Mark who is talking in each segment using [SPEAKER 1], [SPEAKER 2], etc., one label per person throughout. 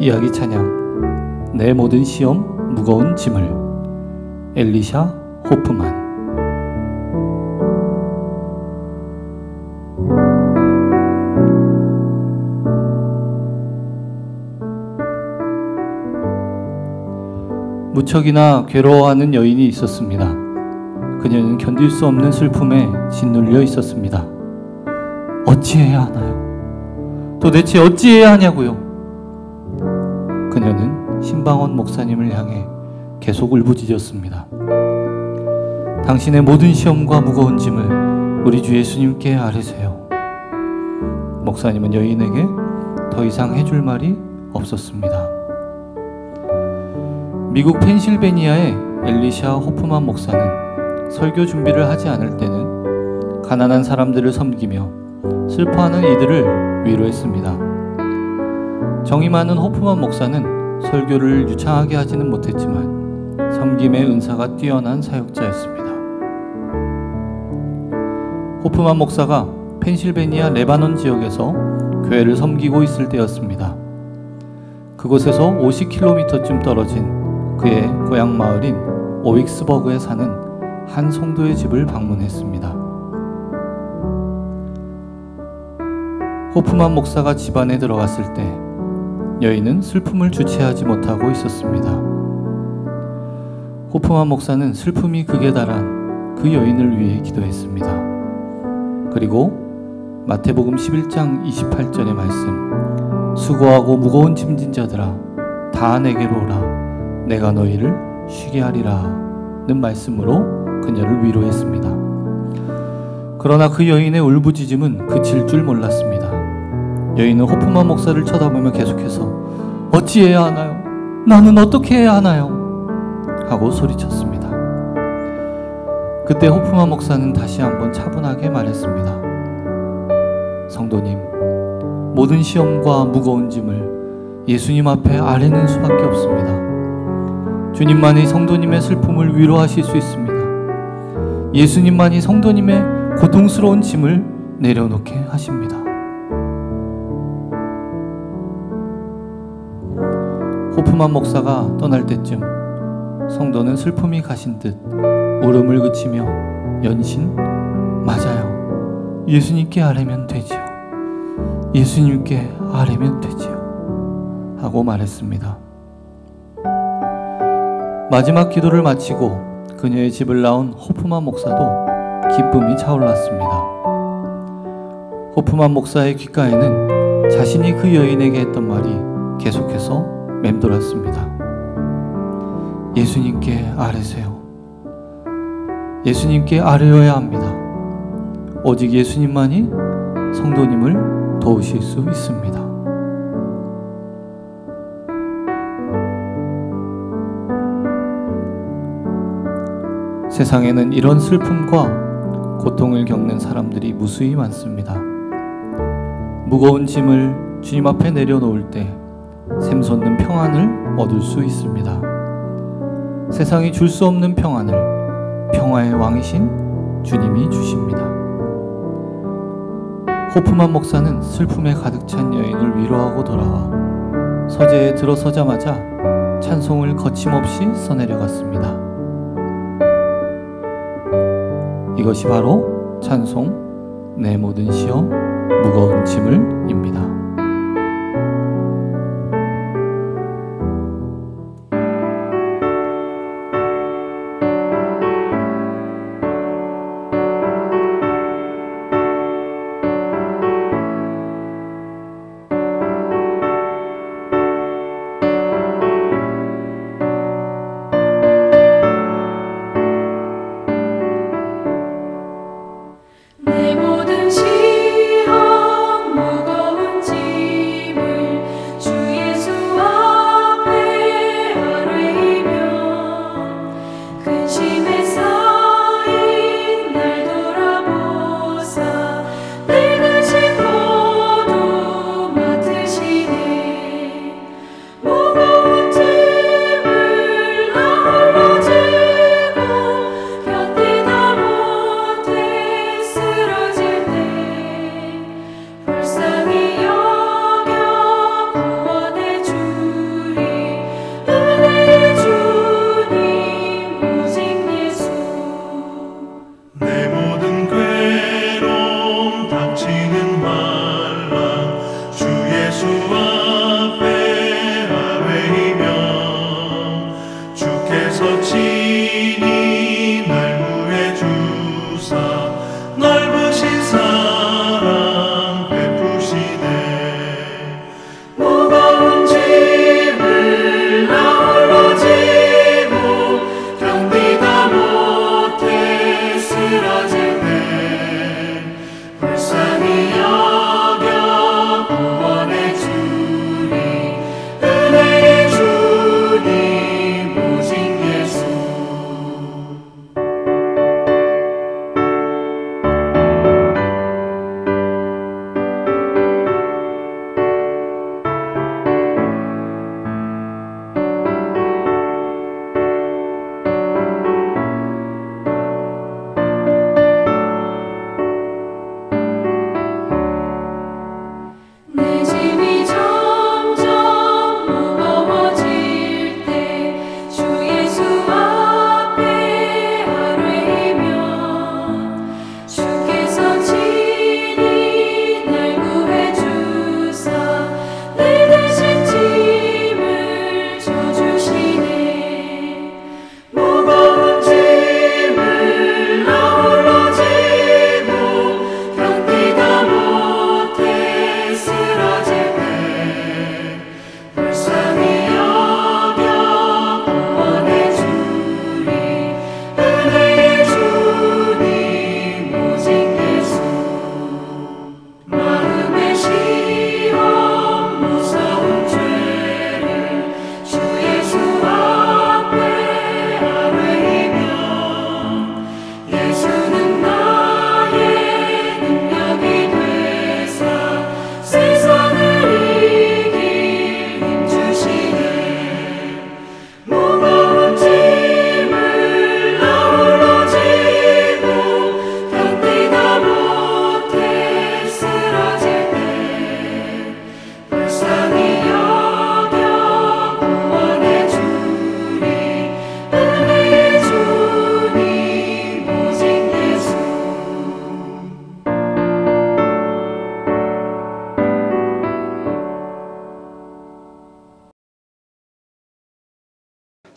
[SPEAKER 1] 이야기 찬양. 내 모든 시험 무거운 짐을. 엘리샤 호프만. 무척이나 괴로워하는 여인이 있었습니다. 그녀는 견딜 수 없는 슬픔에 짓눌려 있었습니다. 어찌해야 하나요? 도대체 어찌해야 하냐고요? 그녀는 신방원 목사님을 향해 계속 울부짖었습니다. 당신의 모든 시험과 무거운 짐을 우리 주 예수님께 아뢰세요. 목사님은 여인에게 더 이상 해줄 말이 없었습니다. 미국 펜실베니아의 엘리샤 호프만 목사는 설교 준비를 하지 않을 때는 가난한 사람들을 섬기며 슬퍼하는 이들을 위로했습니다. 정이 많은 호프만 목사는 설교를 유창하게 하지는 못했지만 섬김의 은사가 뛰어난 사역자였습니다. 호프만 목사가 펜실베니아 레바논 지역에서 교회를 섬기고 있을 때였습니다. 그곳에서 50km쯤 떨어진 그의 고향 마을인 오윅스버그에 사는 한 성도의 집을 방문했습니다. 호프만 목사가 집 안에 들어갔을 때 여인은 슬픔을 주체하지 못하고 있었습니다. 호프만 목사는 슬픔이 극에 달한 그 여인을 위해 기도했습니다. 그리고 마태복음 11장 28절의 말씀, 수고하고 무거운 짐진 자들아 다 내게로 오라 내가 너희를 쉬게 하리라 는 말씀으로 그녀를 위로했습니다. 그러나 그 여인의 울부짖음은 그칠 줄 몰랐습니다. 여인은 호프만 목사를 쳐다보며 계속해서 어찌해야 하나요? 나는 어떻게 해야 하나요? 하고 소리쳤습니다. 그때 호프만 목사는 다시 한번 차분하게 말했습니다. 성도님, 모든 시험과 무거운 짐을 예수님 앞에 아뢰는 수밖에 없습니다. 주님만이 성도님의 슬픔을 위로하실 수 있습니다. 예수님만이 성도님의 고통스러운 짐을 내려놓게 하십니다. 호프만 목사가 떠날 때쯤 성도는 슬픔이 가신 듯 울음을 그치며 연신 맞아요. 예수님께 아뢰면 되지요. 예수님께 아뢰면 되지요. 하고 말했습니다. 마지막 기도를 마치고 그녀의 집을 나온 호프만 목사도 기쁨이 차올랐습니다. 호프만 목사의 귓가에는 자신이 그 여인에게 했던 말이 계속해서 맴돌았습니다. 예수님께 아뢰세요. 예수님께 아뢰어야 합니다. 오직 예수님만이 성도님을 도우실 수 있습니다. 세상에는 이런 슬픔과 고통을 겪는 사람들이 무수히 많습니다. 무거운 짐을 주님 앞에 내려놓을 때 샘솟는 평안을 얻을 수 있습니다. 세상이 줄 수 없는 평안을 평화의 왕이신 주님이 주십니다. 호프만 목사는 슬픔에 가득 찬 여인을 위로하고 돌아와 서재에 들어서자마자 찬송을 거침없이 써내려갔습니다. 이것이 바로 찬송 내 모든 시험 무거운 짐을 입니다.
[SPEAKER 2] 내 모든 시험 무거운 짐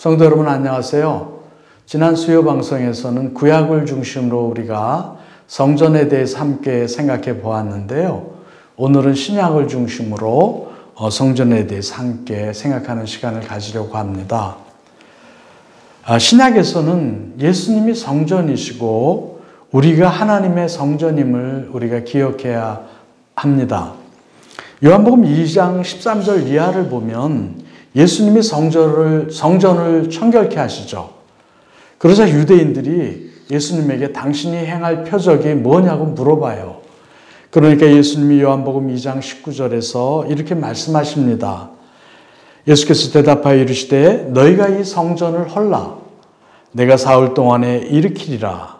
[SPEAKER 2] 성도 여러분 안녕하세요. 지난 수요 방송에서는 구약을 중심으로 우리가 성전에 대해서 함께 생각해 보았는데요. 오늘은 신약을 중심으로 성전에 대해서 함께 생각하는 시간을 가지려고 합니다. 신약에서는 예수님이 성전이시고 우리가 하나님의 성전임을 우리가 기억해야 합니다. 요한복음 2장 13절 이하를 보면 예수님이 성전을 청결케 하시죠. 그러자 유대인들이 예수님에게 당신이 행할 표적이 뭐냐고 물어봐요. 그러니까 예수님이 요한복음 2장 19절에서 이렇게 말씀하십니다. 예수께서 대답하여 이르시되 너희가 이 성전을 헐라 내가 사흘 동안에 일으키리라.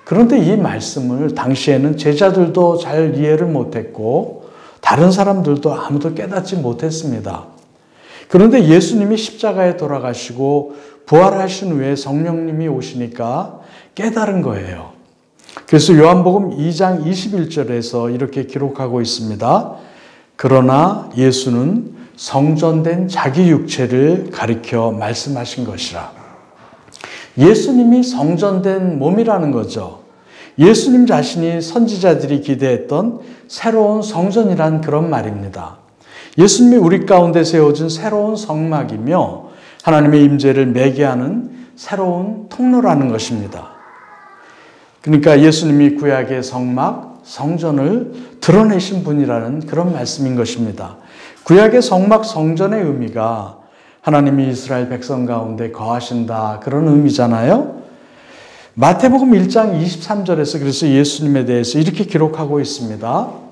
[SPEAKER 2] 그런데 이 말씀을 당시에는 제자들도 잘 이해를 못했고 다른 사람들도 아무도 깨닫지 못했습니다. 그런데 예수님이 십자가에 돌아가시고 부활하신 후에 성령님이 오시니까 깨달은 거예요. 그래서 요한복음 2장 21절에서 이렇게 기록하고 있습니다. 그러나 예수는 성전된 자기 육체를 가리켜 말씀하신 것이라. 예수님이 성전된 몸이라는 거죠. 예수님 자신이 선지자들이 기대했던 새로운 성전이란 그런 말입니다. 예수님이 우리 가운데 세워진 새로운 성막이며 하나님의 임재를 매개하는 새로운 통로라는 것입니다. 그러니까 예수님이 구약의 성막, 성전을 드러내신 분이라는 그런 말씀인 것입니다. 구약의 성막, 성전의 의미가 하나님이 이스라엘 백성 가운데 거하신다 그런 의미잖아요. 마태복음 1장 23절에서 그래서 예수님에 대해서 이렇게 기록하고 있습니다.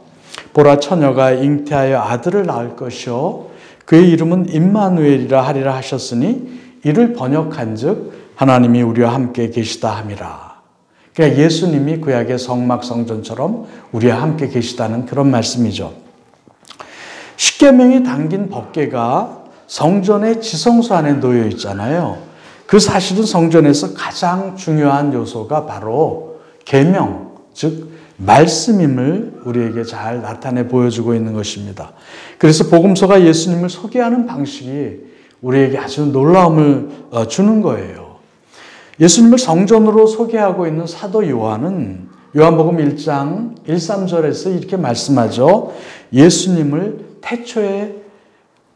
[SPEAKER 2] 보라 처녀가 잉태하여 아들을 낳을 것이요 그의 이름은 임마누엘이라 하리라 하셨으니 이를 번역한즉 하나님이 우리와 함께 계시다 함이라. 그러니까 예수님이 구약의 성막 성전처럼 우리와 함께 계시다는 그런 말씀이죠. 십계명이 담긴 법궤가 성전의 지성소 안에 놓여 있잖아요. 그 사실은 성전에서 가장 중요한 요소가 바로 계명, 즉 말씀임을 우리에게 잘 나타내 보여주고 있는 것입니다. 그래서 복음서가 예수님을 소개하는 방식이 우리에게 아주 놀라움을 주는 거예요. 예수님을 성전으로 소개하고 있는 사도 요한은 요한복음 1장 1, 3절에서 이렇게 말씀하죠. 예수님을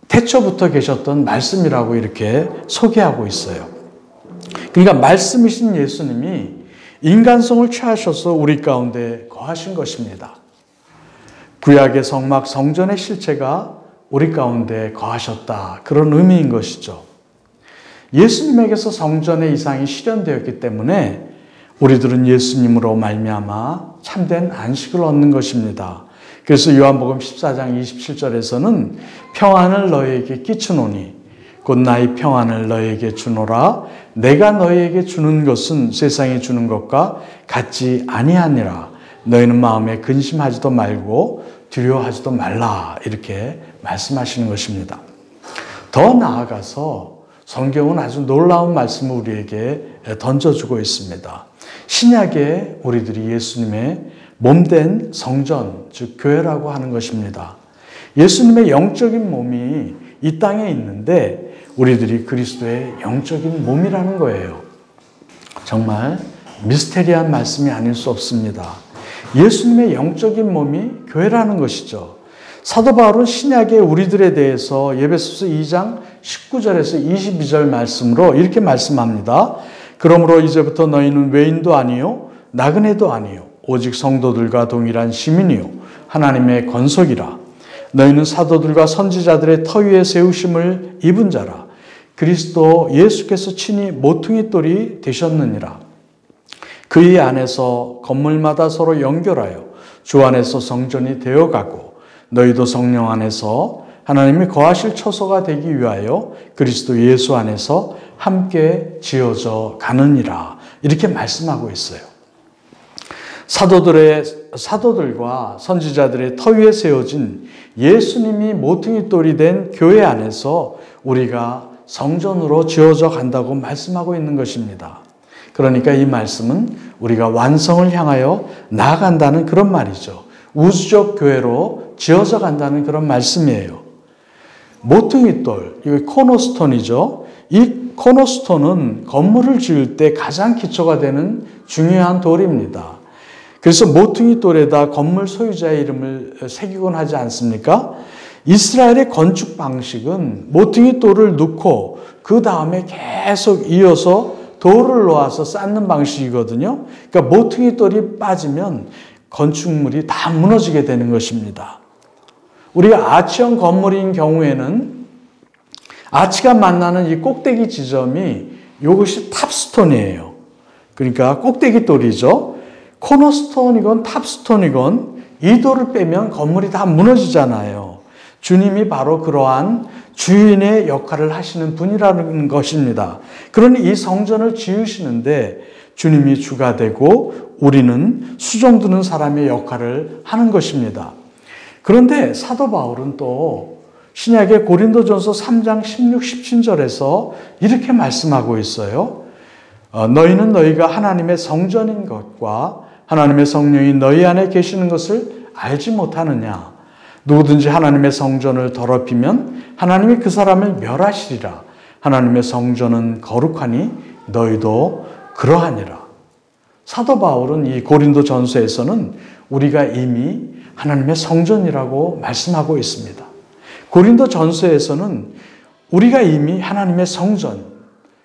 [SPEAKER 2] 태초부터 계셨던 말씀이라고 이렇게 소개하고 있어요. 그러니까 말씀이신 예수님이 인간성을 취하셔서 우리 가운데 거하신 것입니다. 구약의 성막 성전의 실체가 우리 가운데 거하셨다. 그런 의미인 것이죠. 예수님에게서 성전의 이상이 실현되었기 때문에 우리들은 예수님으로 말미암아 참된 안식을 얻는 것입니다. 그래서 요한복음 14장 27절에서는 평안을 너희에게 끼치노니 곧 나의 평안을 너희에게 주노라. 내가 너희에게 주는 것은 세상이 주는 것과 같지 아니하니라. 너희는 마음에 근심하지도 말고 두려워하지도 말라. 이렇게 말씀하시는 것입니다. 더 나아가서 성경은 아주 놀라운 말씀을 우리에게 던져주고 있습니다. 신약에 우리들이 예수님의 몸된 성전, 즉 교회라고 하는 것입니다. 예수님의 영적인 몸이 이 땅에 있는데 우리들이 그리스도의 영적인 몸이라는 거예요. 정말 미스테리한 말씀이 아닐 수 없습니다. 예수님의 영적인 몸이 교회라는 것이죠. 사도 바울은 신약의 우리들에 대해서 에베소서 2장 19절에서 22절 말씀으로 이렇게 말씀합니다. 그러므로 이제부터 너희는 외인도 아니요 나그네도 아니요 오직 성도들과 동일한 시민이요 하나님의 권속이라. 너희는 사도들과 선지자들의 터 위에 세우심을 입은 자라. 그리스도 예수께서 친히 모퉁이 돌이 되셨느니라. 그의 안에서 건물마다 서로 연결하여 주 안에서 성전이 되어가고 너희도 성령 안에서 하나님이 거하실 처소가 되기 위하여 그리스도 예수 안에서 함께 지어져 가느니라. 이렇게 말씀하고 있어요. 사도들과 선지자들의 터 위에 세워진 예수님이 모퉁이 돌이 된 교회 안에서 우리가 성전으로 지어져 간다고 말씀하고 있는 것입니다. 그러니까 이 말씀은 우리가 완성을 향하여 나아간다는 그런 말이죠. 우주적 교회로 지어져 간다는 그런 말씀이에요. 모퉁이 돌, 이거 코너스톤이죠. 이 코너스톤은 건물을 지을 때 가장 기초가 되는 중요한 돌입니다. 그래서 모퉁이 돌에다 건물 소유자의 이름을 새기곤 하지 않습니까? 이스라엘의 건축 방식은 모퉁이 돌을 넣고 그 다음에 계속 이어서 돌을 놓아서 쌓는 방식이거든요. 그러니까 모퉁이 돌이 빠지면 건축물이 다 무너지게 되는 것입니다. 우리가 아치형 건물인 경우에는 아치가 만나는 이 꼭대기 지점이 이것이 탑스톤이에요. 그러니까 꼭대기 돌이죠. 코너스톤이건 탑스톤이건 이 돌을 빼면 건물이 다 무너지잖아요. 주님이 바로 그러한 주인의 역할을 하시는 분이라는 것입니다. 그러니 이 성전을 지으시는데 주님이 주가 되고 우리는 수종드는 사람의 역할을 하는 것입니다. 그런데 사도 바울은 또 신약의 고린도전서 3장 16, 17절에서 이렇게 말씀하고 있어요. 너희는 너희가 하나님의 성전인 것과 하나님의 성령이 너희 안에 계시는 것을 알지 못하느냐. 누구든지 하나님의 성전을 더럽히면 하나님이 그 사람을 멸하시리라. 하나님의 성전은 거룩하니 너희도 그러하니라. 사도 바울은 이 고린도 전서에서는 우리가 이미 하나님의 성전이라고 말씀하고 있습니다. 고린도 전서에서는 우리가 이미 하나님의 성전,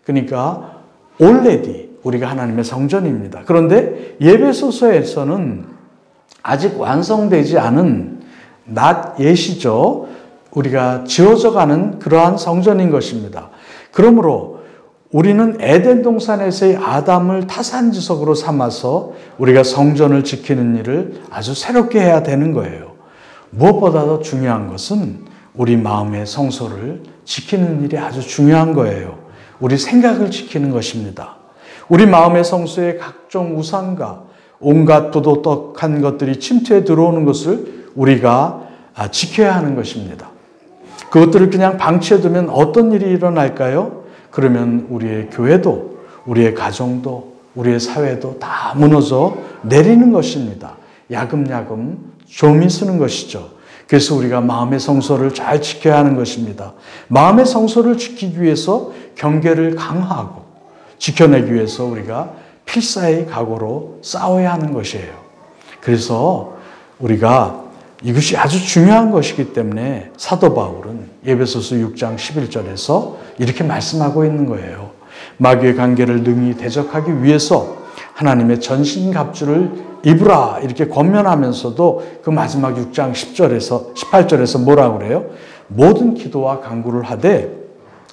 [SPEAKER 2] 그러니까 already 우리가 하나님의 성전입니다. 그런데 예배소서에서는 아직 완성되지 않은 not yet이죠. 우리가 지어져가는 그러한 성전인 것입니다. 그러므로 우리는 에덴 동산에서의 아담을 타산지석으로 삼아서 우리가 성전을 지키는 일을 아주 새롭게 해야 되는 거예요. 무엇보다도 중요한 것은 우리 마음의 성소를 지키는 일이 아주 중요한 거예요. 우리 생각을 지키는 것입니다. 우리 마음의 성소에 각종 우상과 온갖 부도덕한 것들이 침투해 들어오는 것을 우리가 지켜야 하는 것입니다. 그것들을 그냥 방치해두면 어떤 일이 일어날까요? 그러면 우리의 교회도, 우리의 가정도, 우리의 사회도 다 무너져 내리는 것입니다. 야금야금 좀이 쓰는 것이죠. 그래서 우리가 마음의 성소를 잘 지켜야 하는 것입니다. 마음의 성소를 지키기 위해서 경계를 강화하고 지켜내기 위해서 우리가 필사의 각오로 싸워야 하는 것이에요. 그래서 우리가 이것이 아주 중요한 것이기 때문에 사도 바울은 에베소서 6장 11절에서 이렇게 말씀하고 있는 거예요. 마귀의 관계를 능히 대적하기 위해서 하나님의 전신갑주를 입으라 이렇게 권면하면서도 그 마지막 6장 10절에서 18절에서 뭐라고 그래요? 모든 기도와 간구를 하되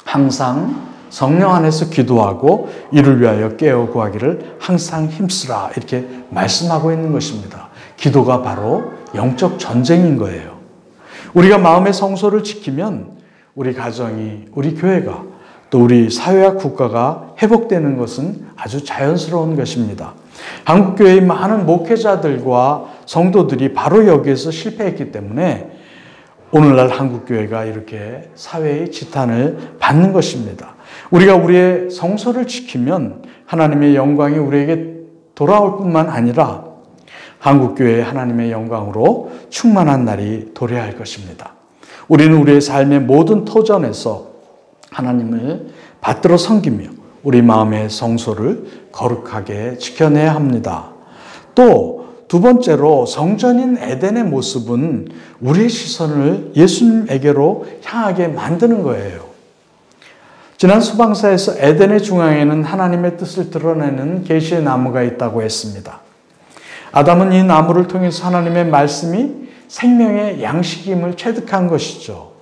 [SPEAKER 2] 항상 성령 안에서 기도하고 이를 위하여 깨어 구하기를 항상 힘쓰라 이렇게 말씀하고 있는 것입니다. 기도가 바로 영적 전쟁인 거예요. 우리가 마음의 성소를 지키면 우리 가정이, 우리 교회가 또 우리 사회와 국가가 회복되는 것은 아주 자연스러운 것입니다. 한국교회의 많은 목회자들과 성도들이 바로 여기에서 실패했기 때문에 오늘날 한국교회가 이렇게 사회의 지탄을 받는 것입니다. 우리가 우리의 성소를 지키면 하나님의 영광이 우리에게 돌아올 뿐만 아니라 한국교회의 하나님의 영광으로 충만한 날이 도래할 것입니다. 우리는 우리의 삶의 모든 터전에서 하나님을 받들어 섬기며 우리 마음의 성소를 거룩하게 지켜내야 합니다. 또 두 번째로 성전인 에덴의 모습은 우리의 시선을 예수님에게로 향하게 만드는 거예요. 지난 수방사에서 에덴의 중앙에는 하나님의 뜻을 드러내는 계시의 나무가 있다고 했습니다. 아담은 이 나무를 통해서 하나님의 말씀이 생명의 양식임을 체득한 것이죠.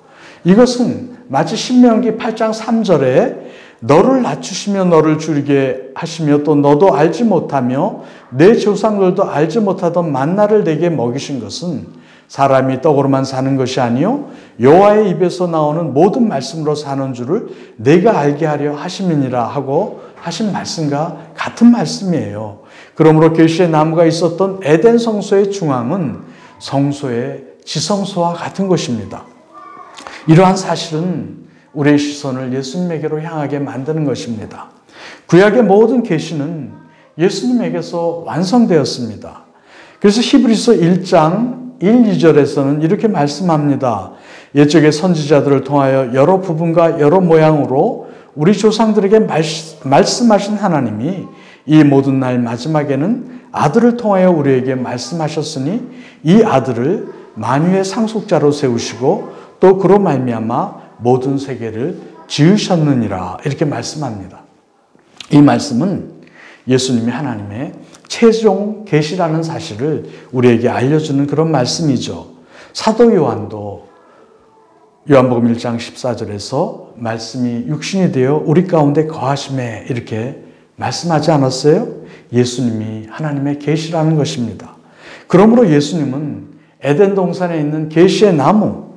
[SPEAKER 2] 이것은 마치 신명기 8장 3절에 너를 낮추시며 너를 줄이게 하시며 또 너도 알지 못하며 내 조상들도 알지 못하던 만나를 내게 먹이신 것은 사람이 떡으로만 사는 것이 아니요 여호와의 입에서 나오는 모든 말씀으로 사는 줄을 내가 알게 하려 하심이니라 하고 하신 말씀과 같은 말씀이에요. 그러므로 계시의 나무가 있었던 에덴 성소의 중앙은 성소의 지성소와 같은 것입니다. 이러한 사실은 우리의 시선을 예수님에게로 향하게 만드는 것입니다. 구약의 모든 계시는 예수님에게서 완성되었습니다. 그래서 히브리서 1장 1, 2절에서는 이렇게 말씀합니다. 옛적의 선지자들을 통하여 여러 부분과 여러 모양으로 우리 조상들에게 말씀하신 하나님이 이 모든 날 마지막에는 아들을 통하여 우리에게 말씀하셨으니 이 아들을 만유의 상속자로 세우시고 또 그로 말미암아 모든 세계를 지으셨느니라 이렇게 말씀합니다. 이 말씀은 예수님이 하나님의 최종 계시라는 사실을 우리에게 알려주는 그런 말씀이죠. 사도 요한도 요한복음 1장 14절에서 말씀이 육신이 되어 우리 가운데 거하심에 이렇게 말씀하지 않았어요? 예수님이 하나님의 계시라는 것입니다. 그러므로 예수님은 에덴 동산에 있는 계시의 나무,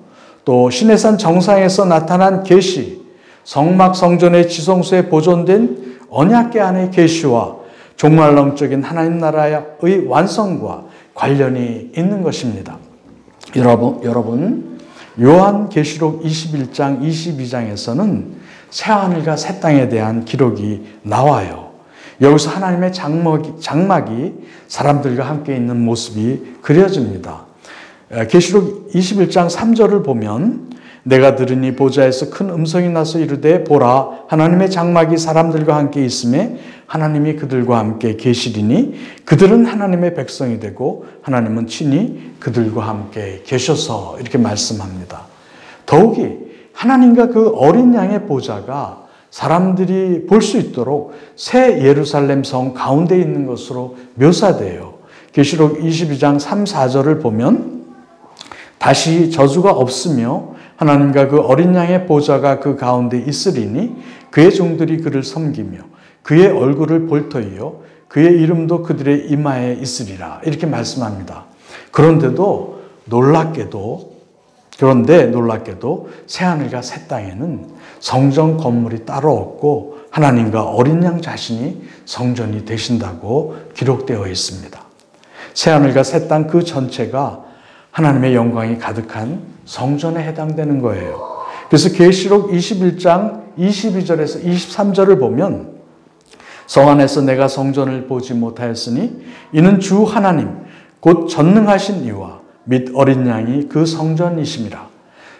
[SPEAKER 2] 또 시내산 정상에서 나타난 계시, 성막 성전의 지성소에 보존된 언약궤 안의 계시와 종말론적인 하나님 나라의 완성과 관련이 있는 것입니다. 여러분 요한계시록 21장 22장에서는 새하늘과 새 땅에 대한 기록이 나와요. 여기서 하나님의 장막이 사람들과 함께 있는 모습이 그려집니다. 계시록 21장 3절을 보면 내가 들으니 보좌에서 큰 음성이 나서 이르되 보라 하나님의 장막이 사람들과 함께 있음에 하나님이 그들과 함께 계시리니 그들은 하나님의 백성이 되고 하나님은 친히 그들과 함께 계셔서 이렇게 말씀합니다. 더욱이 하나님과 그 어린 양의 보좌가 사람들이 볼 수 있도록 새 예루살렘 성 가운데 있는 것으로 묘사돼요. 계시록 22장 3, 4절을 보면 다시 저주가 없으며 하나님과 그 어린 양의 보좌가 그 가운데 있으리니 그의 종들이 그를 섬기며 그의 얼굴을 볼 터이요 그의 이름도 그들의 이마에 있으리라 이렇게 말씀합니다. 그런데 놀랍게도 새하늘과 새 땅에는 성전 건물이 따로 없고 하나님과 어린 양 자신이 성전이 되신다고 기록되어 있습니다. 새하늘과 새 땅 그 전체가 하나님의 영광이 가득한 성전에 해당되는 거예요. 그래서 계시록 21장 22절에서 23절을 보면 성 안에서 내가 성전을 보지 못하였으니 이는 주 하나님 곧 전능하신 이와 및 어린 양이 그 성전이심이라.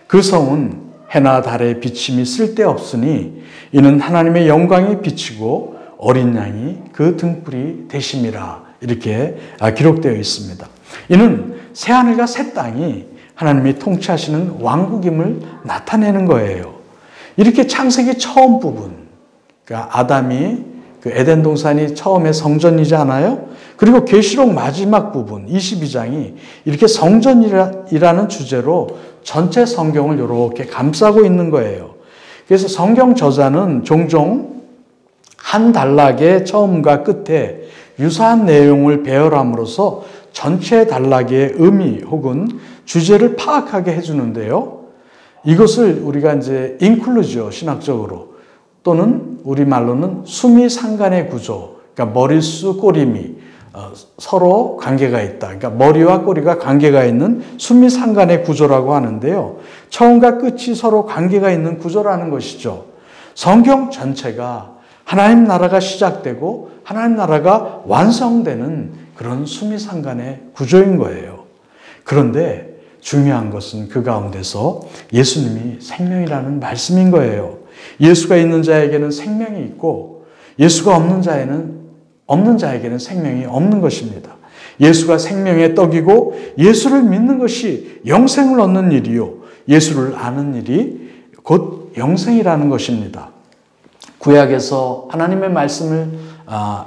[SPEAKER 2] 그 성은 해나 달의 비침이 쓸데없으니 이는 하나님의 영광이 비치고 어린 양이 그 등불이 되심이라. 이렇게 기록되어 있습니다. 이는 새하늘과 새 땅이 하나님이 통치하시는 왕국임을 나타내는 거예요. 이렇게 창세기 처음 부분, 그러니까 아담이 그 에덴 동산이 처음에 성전이지 않아요? 그리고 계시록 마지막 부분 22장이 이렇게 성전이라는 주제로 전체 성경을 이렇게 감싸고 있는 거예요. 그래서 성경 저자는 종종 한 단락의 처음과 끝에 유사한 내용을 배열함으로써 전체 단락의 의미 혹은 주제를 파악하게 해주는데요. 이것을 우리가 이제 인클루지어 신학적으로 또는 우리말로는 수미상관의 구조, 그러니까 머릿수 꼬리미 서로 관계가 있다. 그러니까 머리와 꼬리가 관계가 있는 수미상관의 구조라고 하는데요. 처음과 끝이 서로 관계가 있는 구조라는 것이죠. 성경 전체가 하나님 나라가 시작되고 하나님 나라가 완성되는 그런 수미상관의 구조인 거예요. 그런데 중요한 것은 그 가운데서 예수님이 생명이라는 말씀인 거예요. 예수가 있는 자에게는 생명이 있고 예수가 없는 자에게는 생명이 없는 것입니다. 예수가 생명의 떡이고 예수를 믿는 것이 영생을 얻는 일이요 예수를 아는 일이 곧 영생이라는 것입니다. 구약에서 하나님의 말씀을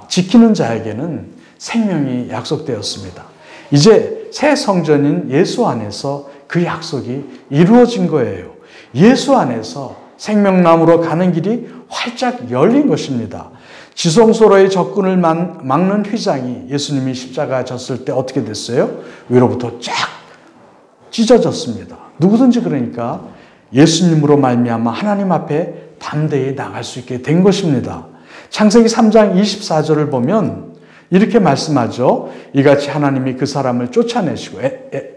[SPEAKER 2] 지키는 자에게는 생명이 약속되었습니다. 이제 새 성전인 예수 안에서 그 약속이 이루어진 거예요. 예수 안에서 생명나무로 가는 길이 활짝 열린 것입니다. 지성소로의 접근을 막는 휘장이 예수님이 십자가 졌을 때 어떻게 됐어요? 위로부터 쫙 찢어졌습니다. 누구든지 그러니까 예수님으로 말미암아 하나님 앞에 담대히 나갈 수 있게 된 것입니다. 창세기 3장 24절을 보면 이렇게 말씀하죠. 이같이 하나님이 그 사람을 쫓아내시고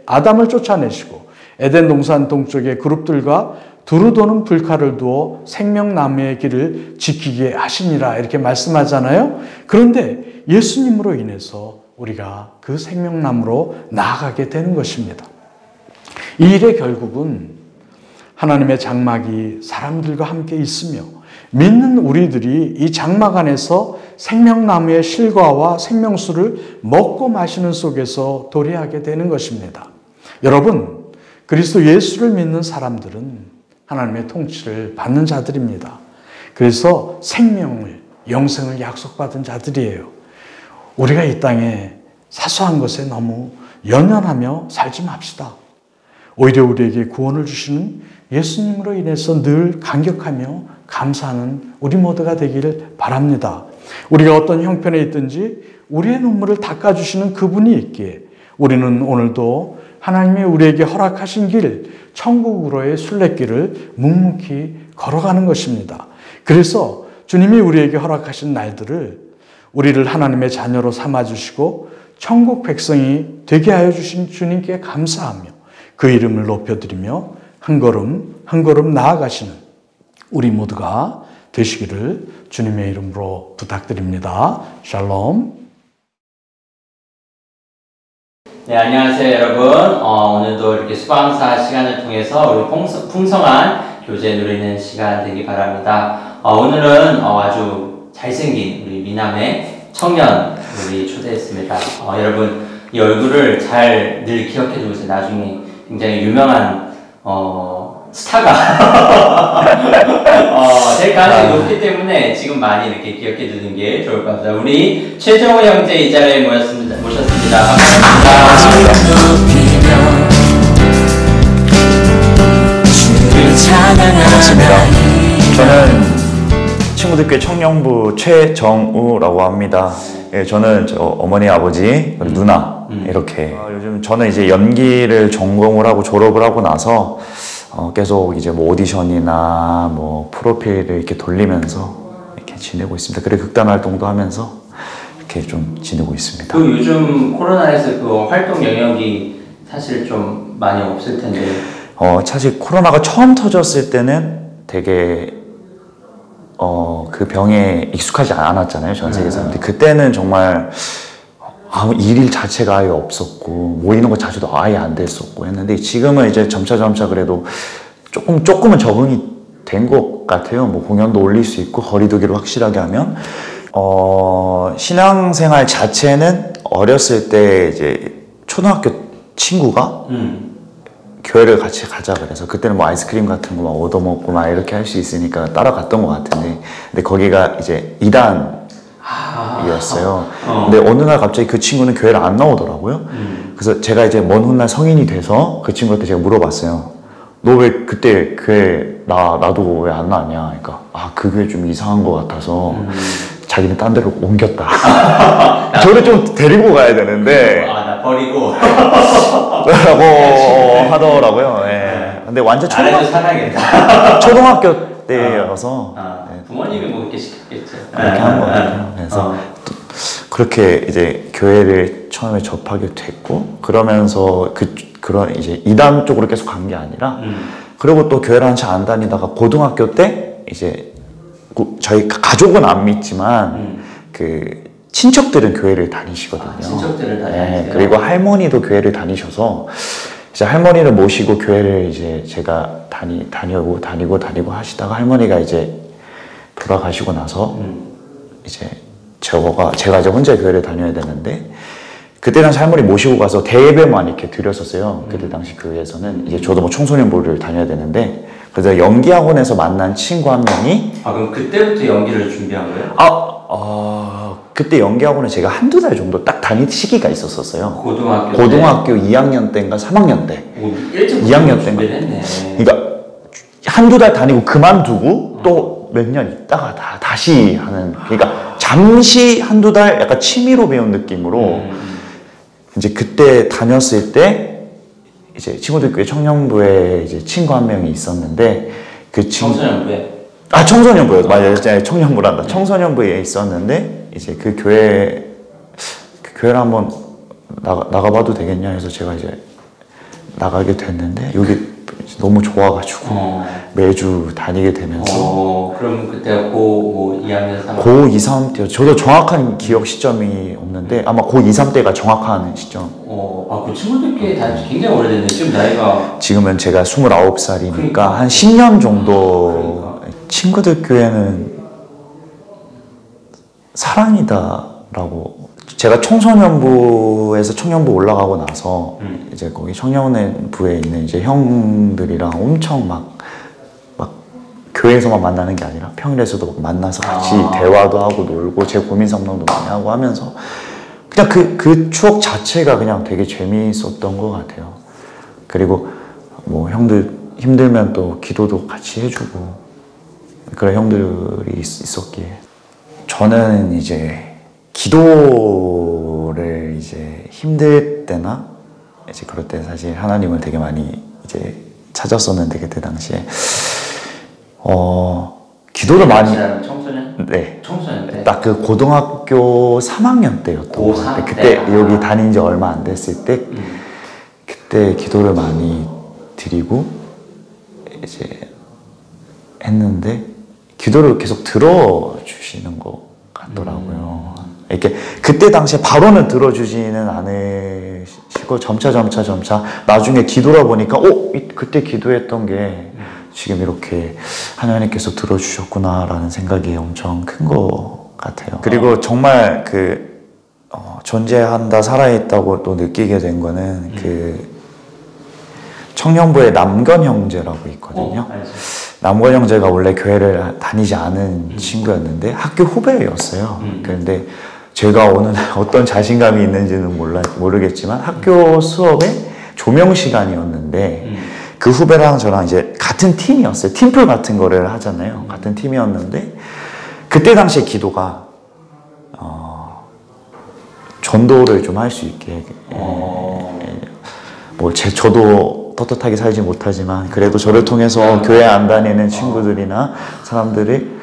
[SPEAKER 2] 아담을 쫓아내시고 에덴 동산 동쪽에 그룹들과 두루 도는 불칼을 두어 생명나무의 길을 지키게 하시니라 이렇게 말씀하잖아요. 그런데 예수님으로 인해서 우리가 그 생명나무로 나아가게 되는 것입니다. 이 일의 결국은 하나님의 장막이 사람들과 함께 있으며 믿는 우리들이 이 장막 안에서 생명나무의 실과와 생명수를 먹고 마시는 속에서 도래하게 되는 것입니다. 여러분, 그리스도 예수를 믿는 사람들은 하나님의 통치를 받는 자들입니다. 그래서 생명을, 영생을 약속받은 자들이에요. 우리가 이 땅에 사소한 것에 너무 연연하며 살지 맙시다. 오히려 우리에게 구원을 주시는 예수님으로 인해서 늘 감격하며 감사하는 우리 모두가 되기를 바랍니다. 우리가 어떤 형편에 있든지 우리의 눈물을 닦아주시는 그분이 있기에 우리는 오늘도 하나님이 우리에게 허락하신 길, 천국으로의 순례길을 묵묵히 걸어가는 것입니다. 그래서 주님이 우리에게 허락하신 날들을 우리를 하나님의 자녀로 삼아주시고 천국 백성이 되게 하여 주신 주님께 감사하며 그 이름을 높여드리며 한 걸음 한 걸음 나아가시는 우리 모두가 되시기를 주님의 이름으로 부탁드립니다. 샬롬.
[SPEAKER 3] 네, 안녕하세요 여러분. 오늘도 이렇게 수방사 시간을 통해서 우리 풍성한 교제 누리는 시간 되기 바랍니다. 오늘은 아주 잘생긴 우리 미남의 청년 우리 초대했습니다. 여러분 이 얼굴을 잘 늘 기억해 두고 있어요. 나중에 굉장히 유명한 스타가 될 가능성이 높기 때문에 지금 많이 이렇게 기억해 두는 게 좋을 것 같습니다. 우리 최정호 형제 이 자리에 모셨습니다. 반갑습니다.
[SPEAKER 4] 저는 친구들교회 청년부 최정우라고 합니다. 예, 저는 어머니, 아버지, 누나 이렇게 요즘 저는 이제 연기를 전공을 하고 졸업을 하고 나서 계속 이제 뭐 오디션이나 뭐 프로필을 이렇게 돌리면서 이렇게 지내고 있습니다. 그리고 극단 활동도 하면서 이렇게 좀 지내고 있습니다.
[SPEAKER 3] 그 요즘 코로나에서 그 활동 영역이 사실 좀 많이 없을 텐데.
[SPEAKER 4] 사실 코로나가 처음 터졌을 때는 되게 그 병에 익숙하지 않았잖아요, 전 세계 사람들이. 그때는 정말 일일 자체가 아예 없었고 모이는 거 자주도 아예 안 됐었고 했는데 지금은 이제 점차 그래도 조금은 적응이 된 것 같아요. 뭐 공연도 올릴 수 있고 거리두기를 확실하게 하면 신앙생활 자체는 어렸을 때 이제 초등학교 친구가 교회를 같이 가자 그래서 그때는 뭐 아이스크림 같은 거 막 얻어먹고 막 이렇게 할 수 있으니까 따라갔던 것 같은데 근데 거기가 이제 2단이었어요. 근데 어느 날 갑자기 그 친구는 교회를 안 나오더라고요. 그래서 제가 이제 먼 훗날 성인이 돼서 그 친구한테 제가 물어봤어요. 너 왜 그때 교회 나도 왜 안 나왔냐? 그러니까 그 교회 좀 이상한 것 같아서 자기는 딴 데로 옮겼다. 저를 좀 데리고 가야 되는데
[SPEAKER 3] 나 버리고
[SPEAKER 4] 라고 하더라고요. 예. 근데 완전 초등학교 때여서
[SPEAKER 3] 부모님이 뭐 그렇게 시켰겠죠.
[SPEAKER 4] 그렇게 한 것 같아요. 그래서 그렇게 이제 교회를 처음에 접하게 됐고 그러면서 그런 이제 이단 쪽으로 계속 간 게 아니라 그리고 또 교회를 한참 안 다니다가 고등학교 때 이제 저희 가족은 안 믿지만 그 친척들은 교회를 다니시거든요.
[SPEAKER 3] 친척들을 다니세요.
[SPEAKER 4] 네, 그리고 할머니도 교회를 다니셔서 이제 할머니를 모시고 교회를 이제 제가 다니고 하시다가 할머니가 이제 돌아가시고 나서 이제 제가 이제 혼자 교회를 다녀야 되는데 그때 당시 할머니 모시고 가서 대예배만 이렇게 드렸었어요. 그때 당시 교회에서는 이제 저도 뭐 청소년부를 다녀야 되는데 그래서 연기학원에서 만난 친구 한 명이
[SPEAKER 3] 그럼 그때부터 연기를 준비한 거예요?
[SPEAKER 4] 그때 연기학원에 제가 한두 달 정도 딱 다닐 시기가 있었어요.
[SPEAKER 3] 고등학교
[SPEAKER 4] 2학년 때인가 3학년 때.
[SPEAKER 3] 일찍
[SPEAKER 4] 2학년 때인가.
[SPEAKER 3] 했네.
[SPEAKER 4] 그러니까 한두 달 다니고 그만두고 또 몇 년 있다가 다시 하는. 그러니까 잠시 한두 달 약간 취미로 배운 느낌으로 이제 그때 다녔을 때 이제 친구들 교회 청년부에 이제 친구 한 명이 있었는데 그 친구
[SPEAKER 3] 청소년부에?
[SPEAKER 4] 청소년부요. 맞아요. 청년부란다. 청소년부에 있었는데 이제 그 교회를 한번 나가봐도 되겠냐 해서 제가 이제 나가게 됐는데 여기 너무 좋아가지고 매주 다니게 되면서
[SPEAKER 3] 그럼 그때 고 2학년 3학년
[SPEAKER 4] 고2, 3때 저도 정확한 기억 시점이 없는데 아마 고2, 3때가 정확한 시점.
[SPEAKER 3] 그 친구들끼리 다닌 지 굉장히 오래됐네. 지금 나이가
[SPEAKER 4] 지금은 제가 29살이니까
[SPEAKER 3] 그러니까.
[SPEAKER 4] 한 10년 정도 친구들 교회는 사랑이다라고. 제가 청소년부에서 청년부 올라가고 나서 이제 거기 청년부에 있는 이제 형들이랑 엄청 막 교회에서만 만나는 게 아니라 평일에서도 막 만나서 같이 대화도 하고 놀고 제 고민 상담도 많이 하고 하면서 그냥 그 추억 자체가 그냥 되게 재미있었던 것 같아요. 그리고 뭐 형들 힘들면 또 기도도 같이 해주고 그런 형들이 있었기에 저는 이제 기도를 이제 힘들 때나 이제 그럴 때 사실 하나님을 되게 많이 이제 찾았었는데 그때 당시에 기도를 많이
[SPEAKER 3] 청소년?
[SPEAKER 4] 네.
[SPEAKER 3] 청소년 때?
[SPEAKER 4] 딱 그 고등학교 3학년 때였던 것 같아요. 그때 여기 다닌 지 얼마 안 됐을 때 그때 기도를 많이 드리고 이제 했는데 기도를 계속 들어주시는 것 같더라고요. 이렇게 그때 당시에 바로는 들어주지는 않으시고 점차 나중에 뒤돌아 보니까 그때 기도했던 게 지금 이렇게 하나님께서 들어주셨구나라는 생각이 엄청 큰 것 같아요. 그리고 정말 존재한다 살아있다고 또 느끼게 된 거는 청년부에 남건 형제라고 있거든요. 남건 형제가 원래 교회를 다니지 않은 친구였는데 학교 후배였어요. 그런데 제가 어느 날 어떤 자신감이 있는지는 모르겠지만 학교 수업에 조명 시간이었는데 그 후배랑 저랑 이제 같은 팀이었어요. 팀플 같은 거를 하잖아요. 같은 팀이었는데 그때 당시에 기도가 전도를 좀 할 수 있게 저도 떳떳하게 살지 못하지만 그래도 저를 통해서 교회 안 다니는 친구들이나 사람들이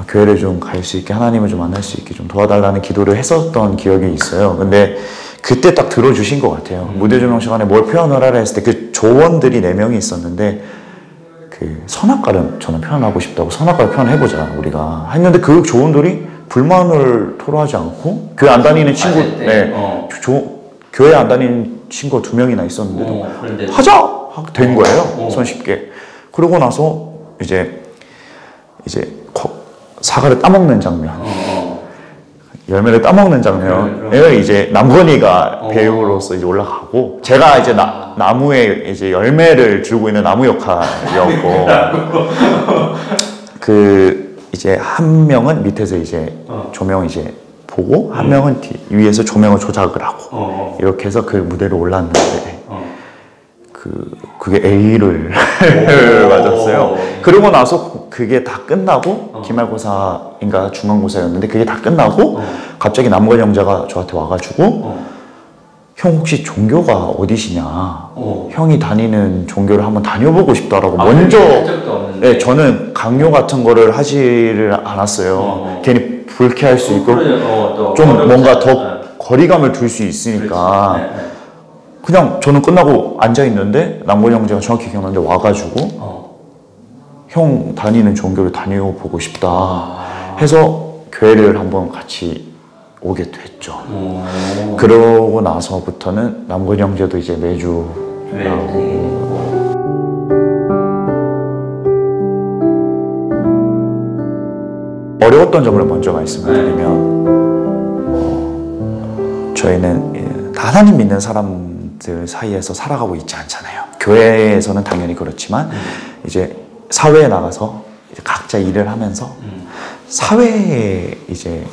[SPEAKER 4] 교회를 좀 갈 수 있게 하나님을 좀 만날 수 있게 좀 도와달라는 기도를 했었던 기억이 있어요. 근데 그때 딱 들어주신 것 같아요. 무대 조명 시간에 뭘 표현을 하라 했을 때 그 조원들이 4명이 있었는데 그 선악과를 저는 표현하고 싶다고 선악과를 표현해보자 우리가 했는데 그 조원들이 불만을 토로하지 않고 교회 안 다니는 친구 교회 안 다니는 친구 2명이나 있었는데도 하자! 된 거예요. 손쉽게. 그러고 나서 이제 사과를 따먹는 장면 열매를 따먹는 장면을 이제 남건이가 배우로서 이제 올라가고 제가 이제 나무에 이제 열매를 주고 있는 나무 역할이었고 이제 한 명은 밑에서 이제 조명 이제 보고 한 명은 위에서 조명을 조작을 하고 이렇게 해서 그 무대로 올랐는데 그게 A를 맞았어요. 그러고 나서 그게 다 끝나고 기말고사인가 중간고사였는데 그게 다 끝나고 갑자기 남건 형제가 저한테 와가지고 형 혹시 종교가 어디시냐? 형이 다니는 종교를 한번 다녀보고 싶다라고 먼저 저는 강요 같은 거를 하지를 않았어요. 괜히 불쾌할 수 있고 좀 뭔가 더 거리감을 둘 수 있으니까 그냥 저는 끝나고 앉아있는데 남건 형제가 정확히 기억나는데 와가지고 형 다니는 종교를 다녀보고 싶다 해서 교회를 한번 같이 오게 됐죠. 그러고 나서부터는 남건 형제도 이제 매주 어려웠던 점을 먼저 말씀드리면 저희는 하나님 믿는 사람들 사이에서 살아가고 있지 않잖아요. 교회에서는 당연히 그렇지만 이제 사회에 나가서 이제 각자 일을 하면서 사회에 이제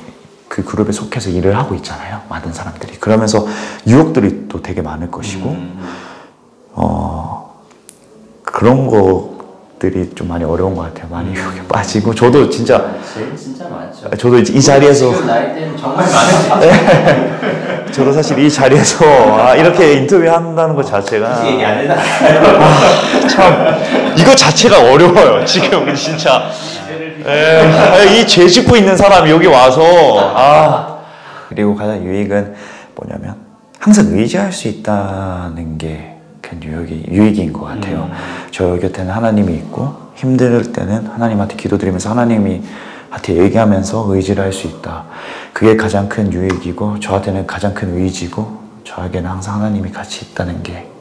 [SPEAKER 4] 그 그룹에 속해서 일을 하고 있잖아요. 많은 사람들이. 그러면서 유혹들이 또 되게 많을 것이고 그런 것들이 좀 많이 어려운 것 같아요. 많이 유혹에 빠지고 저도 진짜
[SPEAKER 3] 많죠.
[SPEAKER 4] 저도 이 자리에서
[SPEAKER 3] 지금 나이 때는 정말 많으시죠.
[SPEAKER 4] 저도 사실 이 자리에서 이렇게 인터뷰한다는 것 자체가
[SPEAKER 3] 얘기 안 해도
[SPEAKER 4] 참 이거 자체가 어려워요. 지금 진짜 이 죄 짓고 있는 사람이 여기 와서 그리고 가장 유익은 뭐냐면 항상 의지할 수 있다는 게 큰 유익인 것 같아요. 저 곁에는 하나님이 있고 힘들 때는 하나님한테 기도드리면서 하나님한테 얘기하면서 의지를 할 수 있다. 그게 가장 큰 유익이고 저한테는 가장 큰 의지고 저에게는 항상 하나님이 같이 있다는 게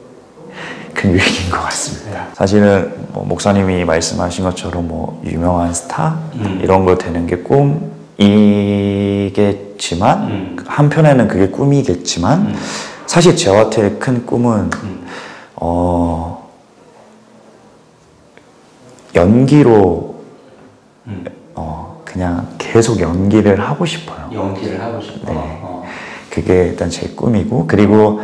[SPEAKER 4] 큰 유익인 것 같습니다. 사실은 뭐 목사님이 말씀하신 것처럼 뭐 유명한 스타 이런 거 되는 게 꿈이겠지만 한편에는 그게 꿈이겠지만 사실 저한테 큰 꿈은 연기로 그냥 계속 연기를 하고 싶어요.
[SPEAKER 3] 연기를 하고 싶어.
[SPEAKER 4] 네. 그게 일단 제 꿈이고 그리고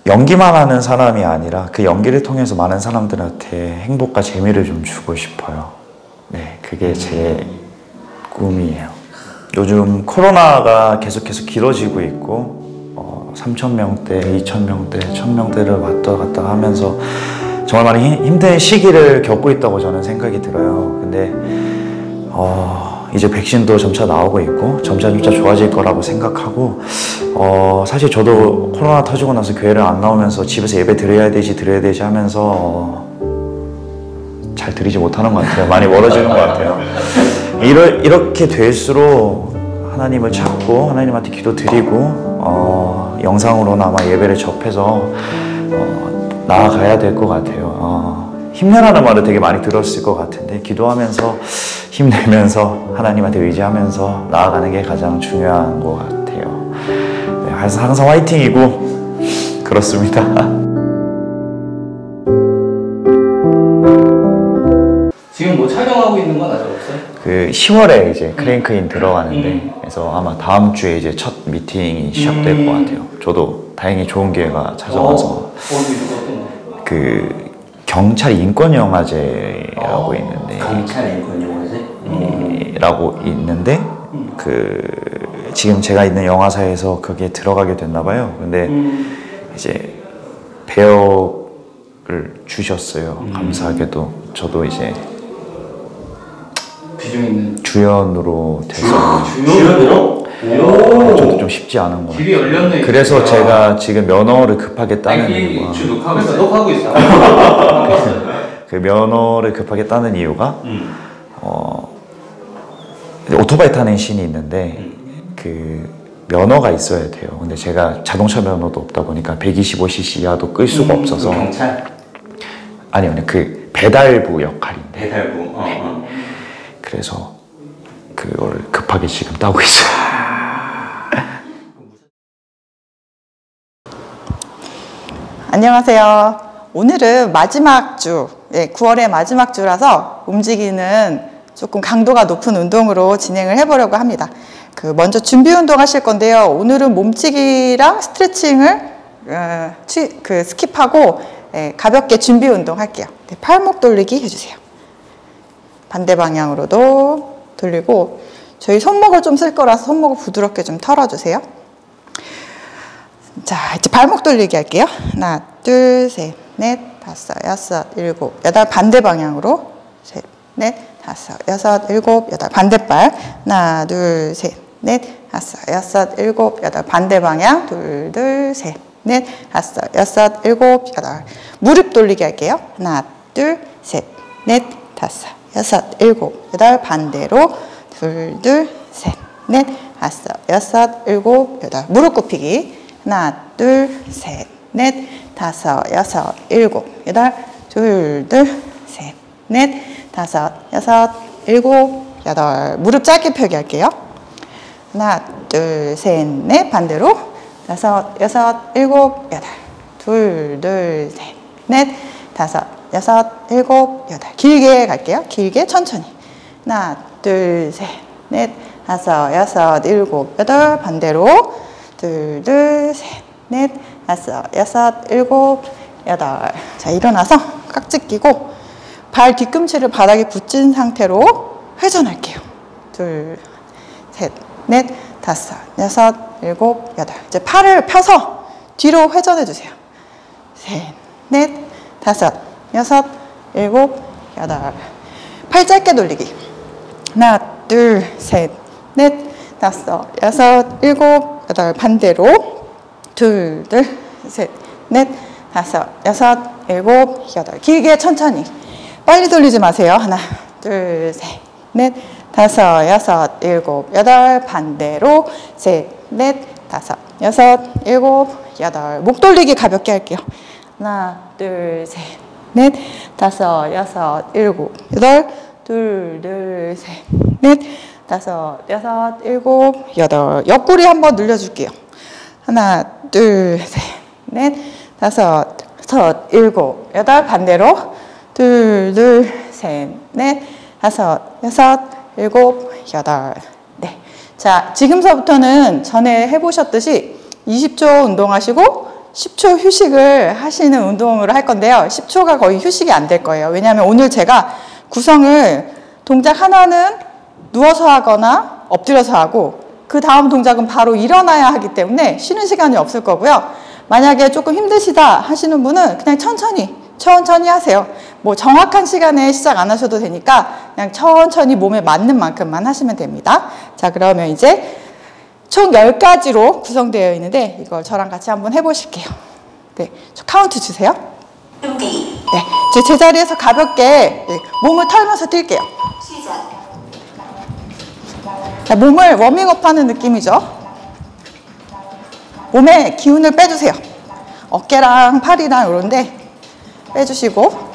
[SPEAKER 4] 연기만 하는 사람이 아니라 그 연기를 통해서 많은 사람들한테 행복과 재미를 좀 주고 싶어요. 네, 그게 제 꿈이에요. 요즘 코로나가 계속해서 길어지고 있고 3,000명대, 2,000명대, 1,000명대를 왔다 갔다 하면서 정말 많이 힘든 시기를 겪고 있다고 저는 생각이 들어요. 근데 이제 백신도 점차 나오고 있고 점차 좋아질 거라고 생각하고 사실 저도 코로나 터지고 나서 교회를 안 나오면서 집에서 예배 드려야 되지 하면서 잘 드리지 못하는 것 같아요. 많이 멀어지는 것 같아요. 이렇게 될수록 하나님을 찾고 하나님한테 기도 드리고 영상으로나마 예배를 접해서 나아가야 될 것 같아요. 힘내라는 말을 되게 많이 들었을 것 같은데 기도하면서 힘내면서 하나님한테 의지하면서 나아가는 게 가장 중요한 것 같아요. 네, 항상 화이팅이고 그렇습니다.
[SPEAKER 1] 지금 뭐 촬영하고 있는 건 아직 없어요?
[SPEAKER 4] 그 10월에 이제 크랭크인 들어가는데 그래서 아마 다음 주에 이제 첫 미팅이 시작될 것 같아요. 저도 다행히 좋은 기회가 찾아와서 그 경찰 인권 영화제라고 있는데
[SPEAKER 3] 경찰 인권 영화제?
[SPEAKER 4] 라고 있는데 그 지금 제가 있는 영화사에서 거기에 들어가게 됐나 봐요. 근데 이제 배역을 주셨어요. 감사하게도 저도 이제
[SPEAKER 1] 비중 있는
[SPEAKER 4] 주연으로 돼서
[SPEAKER 3] 주연으로?
[SPEAKER 4] 저도 좀 쉽지 않은 것
[SPEAKER 1] 길이
[SPEAKER 4] 같아요.
[SPEAKER 1] 열렸네.
[SPEAKER 4] 그래서 제가 지금 면허를 급하게 따는 이유가
[SPEAKER 1] 녹화하고 있어.
[SPEAKER 4] 그 면허를 급하게 따는 이유가 오토바이 타는 씬이 있는데 그 면허가 있어야 돼요. 근데 제가 자동차 면허도 없다 보니까 125cc 이하도 끌 수가 없어서
[SPEAKER 3] 경찰?
[SPEAKER 4] 아니요, 그 배달부 역할인데
[SPEAKER 3] 배달부.
[SPEAKER 4] 그래서 그걸 급하게 지금 따고 있어요.
[SPEAKER 5] 안녕하세요. 오늘은 마지막 주, 9월의 마지막 주라서 움직이는 조금 강도가 높은 운동으로 진행을 해보려고 합니다. 먼저 준비 운동 하실 건데요. 오늘은 몸치기랑 스트레칭을 스킵하고 가볍게 준비 운동 할게요. 팔목 돌리기 해주세요. 반대 방향으로도 돌리고 저희 손목을 좀 쓸 거라서 손목을 부드럽게 좀 털어주세요. 자, 이제 발목 돌리기 할게요. 하나, 둘, 셋, 넷, 다섯, 여섯, 일곱, 여덟. 반대 방향으로. 셋, 넷, 다섯, 여섯, 일곱, 여덟. 반대발. 하나, 둘, 셋, 넷, 다섯, 여섯, 일곱, 여덟. 반대 방향. 둘, 둘, 셋, 넷, 다섯, 여섯, 일곱, 여덟. 무릎 돌리기 할게요. 하나, 둘, 셋, 넷, 다섯, 여섯, 일곱, 여덟. 반대로. 둘, 둘, 셋, 넷, 다섯, 여섯, 일곱, 여덟. 무릎 굽히기. 하나, 둘, 셋, 넷, 다섯, 여섯, 일곱, 여덟. 둘, 둘, 셋, 넷, 다섯, 여섯, 일곱, 여덟. 무릎 짧게 펴기 할게요. 하나, 둘, 셋, 넷. 반대로. 다섯, 여섯, 일곱, 여덟. 둘, 둘, 셋, 넷, 다섯, 여섯, 일곱, 여덟. 길게 갈게요. 길게 천천히. 하나, 둘, 셋, 넷, 다섯, 여섯, 일곱, 여덟. 반대로. 둘, 둘, 셋, 넷, 다섯, 여섯, 일곱, 여덟. 자, 일어나서 깍지 끼고 발 뒤꿈치를 바닥에 붙인 상태로 회전할게요. 둘, 셋, 넷, 다섯, 여섯, 일곱, 여덟. 이제 팔을 펴서 뒤로 회전해 주세요. 셋, 넷, 다섯, 여섯, 일곱, 여덟. 팔 짧게 돌리기. 하나, 둘, 셋, 넷, 다섯, 여섯, 일곱, 여덟. 반대로. 둘, 둘, 셋, 넷, 다섯, 여섯, 일곱, 여덟. 길게 천천히. 빨리 돌리지 마세요. 하나, 둘, 셋, 넷, 다섯, 여섯, 일곱, 여덟. 반대로 셋, 넷, 다섯, 여섯, 일곱, 여덟. 목 돌리기 가볍게 할게요. 하나, 둘, 셋, 넷, 다섯, 여섯, 일곱, 여덟. 둘, 둘, 셋, 넷, 다섯, 여섯, 일곱, 여덟. 옆구리 한번 늘려줄게요. 하나, 둘, 셋, 넷, 다섯, 여섯, 일곱, 여덟. 반대로 둘, 둘, 셋, 넷, 다섯, 여섯, 일곱, 여덟. 네. 자, 지금서부터는 전에 해보셨듯이 20초 운동하시고 10초 휴식을 하시는 운동으로 할 건데요. 10초가 거의 휴식이 안 될 거예요. 왜냐하면 오늘 제가 구성을 동작 하나는 누워서 하거나 엎드려서 하고 그 다음 동작은 바로 일어나야 하기 때문에 쉬는 시간이 없을 거고요. 만약에 조금 힘드시다 하시는 분은 그냥 천천히 하세요. 뭐 정확한 시간에 시작 안 하셔도 되니까 그냥 천천히 몸에 맞는 만큼만 하시면 됩니다. 자, 그러면 이제 총 10가지로 구성되어 있는데 이걸 저랑 같이 한번 해보실게요. 네, 저 카운트 주세요.
[SPEAKER 6] 준비.
[SPEAKER 5] 네, 제 제자리에서 가볍게 몸을 털면서 뛸게요.
[SPEAKER 6] 시작.
[SPEAKER 5] 자, 몸을 워밍업하는 느낌이죠. 몸에 기운을 빼주세요. 어깨랑 팔이랑 이런데 빼주시고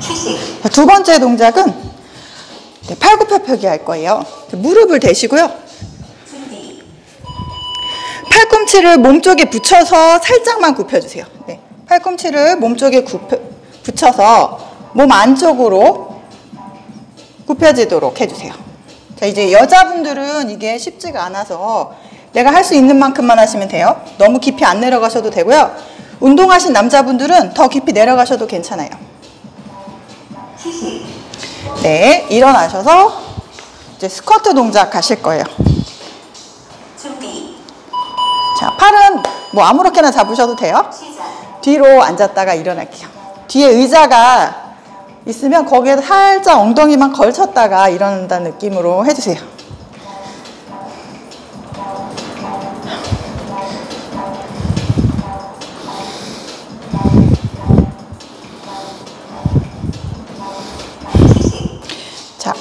[SPEAKER 6] 휴식.
[SPEAKER 5] 자, 두 번째 동작은 팔굽혀펴기 할 거예요. 무릎을 대시고요.
[SPEAKER 6] 준비.
[SPEAKER 5] 팔꿈치를 몸쪽에 붙여서 살짝만 굽혀주세요. 네, 팔꿈치를 몸쪽에 붙여서 몸 안쪽으로 굽혀지도록 해주세요. 자, 이제 여자분들은 이게 쉽지가 않아서 내가 할 수 있는 만큼만 하시면 돼요. 너무 깊이 안 내려가셔도 되고요. 운동하신 남자분들은 더 깊이 내려가셔도 괜찮아요.
[SPEAKER 6] 휴식.
[SPEAKER 5] 네, 일어나셔서 이제 스쿼트 동작 하실 거예요.
[SPEAKER 6] 준비.
[SPEAKER 5] 자, 팔은 뭐 아무렇게나 잡으셔도 돼요.
[SPEAKER 6] 시작.
[SPEAKER 5] 뒤로 앉았다가 일어날게요. 뒤에 의자가 있으면 거기에 살짝 엉덩이만 걸쳤다가 일어난다는 느낌으로 해주세요. 자,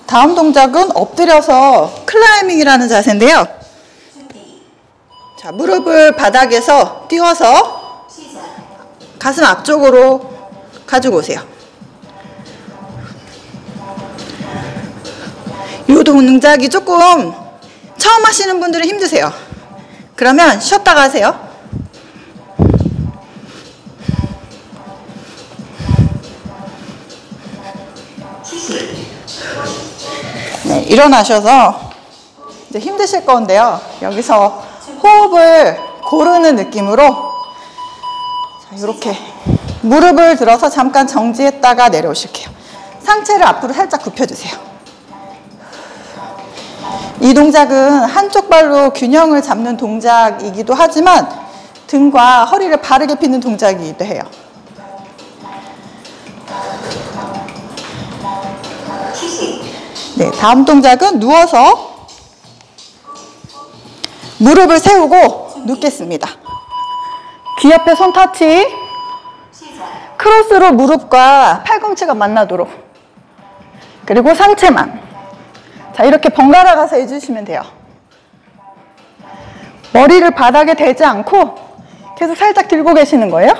[SPEAKER 5] 다음 동작은 엎드려서 클라이밍이라는 자세인데요.
[SPEAKER 6] 준비.
[SPEAKER 5] 자, 무릎을 바닥에서 띄워서
[SPEAKER 6] 시작.
[SPEAKER 5] 가슴 앞쪽으로 가지고 오세요. 이 동작이 조금 처음 하시는 분들은 힘드세요. 그러면 쉬었다가 하세요.
[SPEAKER 6] 휴식.
[SPEAKER 5] 네, 일어나셔서 이제 힘드실 건데요. 여기서 호흡을 고르는 느낌으로 자, 이렇게 무릎을 들어서 잠깐 정지했다가 내려오실게요. 상체를 앞으로 살짝 굽혀주세요. 이 동작은 한쪽 발로 균형을 잡는 동작이기도 하지만 등과 허리를 바르게 펴는 동작이기도 해요.
[SPEAKER 6] 휴식.
[SPEAKER 5] 네, 다음 동작은 누워서 무릎을 세우고 눕겠습니다. 귀 옆에 손 터치,
[SPEAKER 6] 시작.
[SPEAKER 5] 크로스로 무릎과 팔꿈치가 만나도록. 그리고 상체만. 자, 이렇게 번갈아 가서 해주시면 돼요. 머리를 바닥에 대지 않고 계속 살짝 들고 계시는 거예요.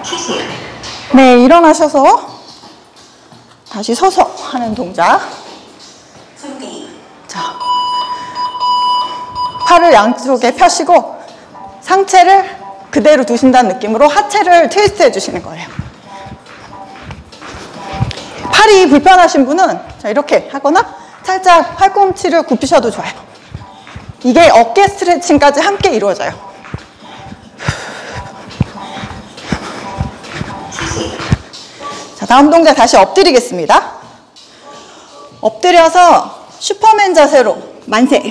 [SPEAKER 6] 휴식.
[SPEAKER 5] 네, 일어나셔서 다시 서서 하는 동작.
[SPEAKER 6] 준비.
[SPEAKER 5] 자, 팔을 양쪽에 펴시고 상체를 그대로 두신다는 느낌으로 하체를 트위스트 해주시는 거예요. 팔이 불편하신 분은 자, 이렇게 하거나 살짝 팔꿈치를 굽히셔도 좋아요. 이게 어깨 스트레칭까지 함께 이루어져요. 자, 다음 동작 다시 엎드리겠습니다. 엎드려서 슈퍼맨 자세로 만세.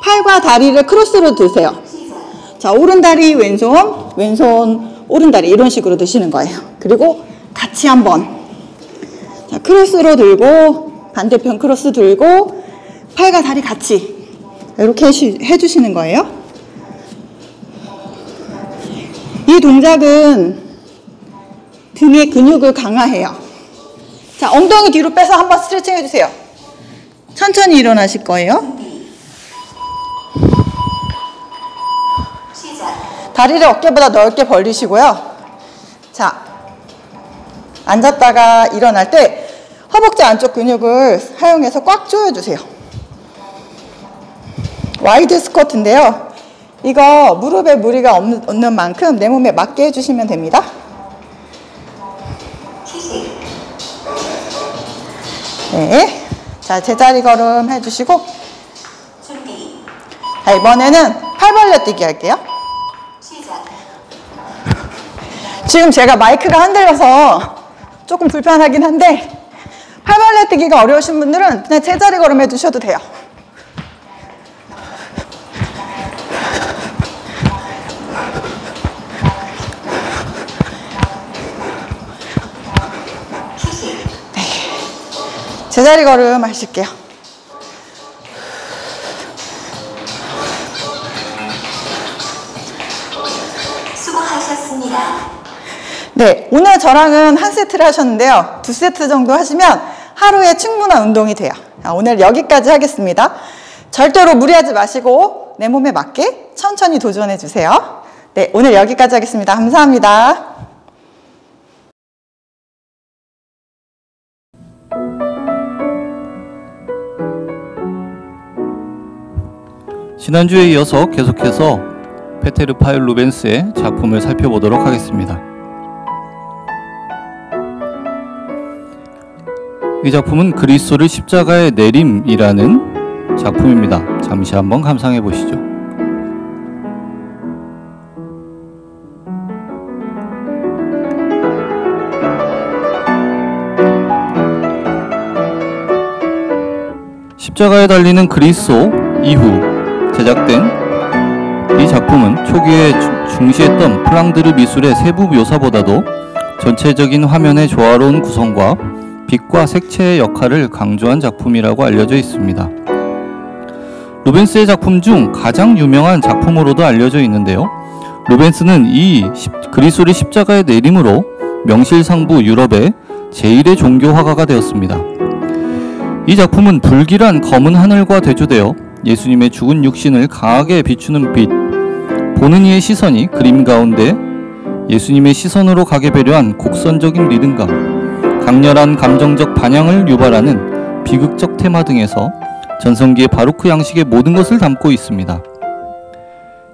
[SPEAKER 5] 팔과 다리를 크로스로 드세요. 자, 오른 다리 왼손, 왼손 오른다리 이런 식으로 드시는 거예요. 그리고 같이 한번 자, 크로스로 들고 반대편 크로스 들고 팔과 다리 같이 이렇게 해주시는 거예요. 이 동작은 등의 근육을 강화해요. 자, 엉덩이 뒤로 빼서 한번 스트레칭 해주세요. 천천히 일어나실 거예요. 다리를 어깨보다 넓게 벌리시고요. 자, 앉았다가 일어날 때 허벅지 안쪽 근육을 사용해서 꽉 조여주세요. 와이드 스쿼트인데요. 이거 무릎에 무리가 없는 만큼 내 몸에 맞게 해주시면 됩니다. 네. 자, 제자리 걸음 해주시고. 자, 이번에는 팔 벌려 뛰기 할게요. 지금 제가 마이크가 흔들려서 조금 불편하긴 한데 팔 벌려 뛰기가 어려우신 분들은 그냥 제자리 걸음 해주셔도 돼요. 네. 제자리 걸음 하실게요.
[SPEAKER 6] 수고하셨습니다.
[SPEAKER 5] 네, 오늘 저랑은 한 세트를 하셨는데요. 2세트 정도 하시면 하루에 충분한 운동이 돼요. 오늘 여기까지 하겠습니다. 절대로 무리하지 마시고 내 몸에 맞게 천천히 도전해 주세요. 네, 오늘 여기까지 하겠습니다. 감사합니다.
[SPEAKER 1] 지난주에 이어서 계속해서 페테르 파일 루벤스의 작품을 살펴보도록 하겠습니다. 이 작품은 그리스도를 십자가에 내림이라는 작품입니다. 잠시 한번 감상해 보시죠. 십자가에 달리는 그리스도 이후 제작된 이 작품은 초기에 중시했던 프랑드르 미술의 세부 묘사보다도 전체적인 화면의 조화로운 구성과 빛과 색채의 역할을 강조한 작품이라고 알려져 있습니다. 루벤스의 작품 중 가장 유명한 작품으로도 알려져 있는데요. 루벤스는 이 그리스도를 십자가에 내림으로 명실상부 유럽의 제1의 종교 화가가 되었습니다. 이 작품은 불길한 검은 하늘과 대조되어 예수님의 죽은 육신을 강하게 비추는 빛, 보는 이의 시선이 그림 가운데 예수님의 시선으로 가게 배려한 곡선적인 리듬감, 강렬한 감정적 반향을 유발하는 비극적 테마 등에서 전성기의 바로크 양식의 모든 것을 담고 있습니다.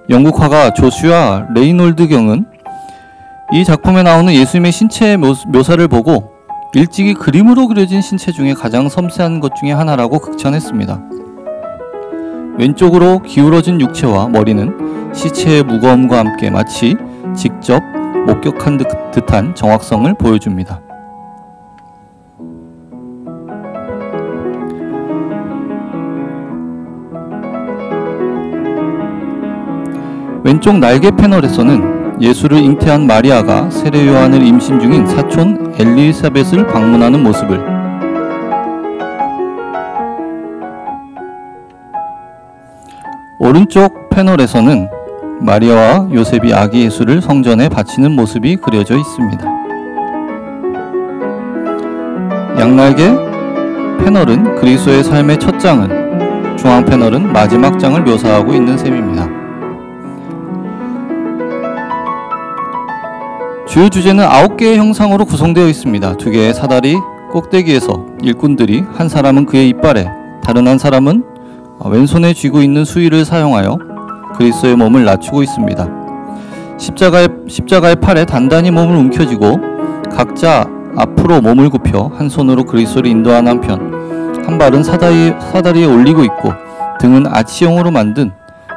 [SPEAKER 1] 영국 화가 조슈아 레이놀드 경은 이 작품에 나오는 예수님의 신체의 묘사를 보고 일찍이 그림으로 그려진 신체 중에 가장 섬세한 것 중에 하나라고 극찬했습니다. 왼쪽으로 기울어진 육체와 머리는 시체의 무거움과 함께 마치 직접 목격한 듯한 정확성을 보여줍니다. 왼쪽 날개 패널에서는 예수를 잉태한 마리아가 세례 요한을 임신 중인 사촌 엘리사벳을 방문하는 모습을, 오른쪽 패널에서는 마리아와 요셉이 아기 예수를 성전에 바치는 모습이 그려져 있습니다. 양날개 패널은 그리스도의 삶의 첫 장을, 중앙 패널은 마지막 장을 묘사하고 있는 셈입니다. 주요 주제는 9개의 형상으로 구성되어 있습니다. 2개의 사다리 꼭대기에서 일꾼들이 한 사람은 그의 이빨에, 다른 한 사람은 왼손에 쥐고 있는 수의를 사용하여 그리스도의 몸을 낮추고 있습니다. 십자가의 팔에 단단히 몸을 움켜쥐고 각자 앞으로 몸을 굽혀 한 손으로 그리스도를 인도하는 한편 한 발은 사다리에 올리고 있고 등은 아치형으로 만든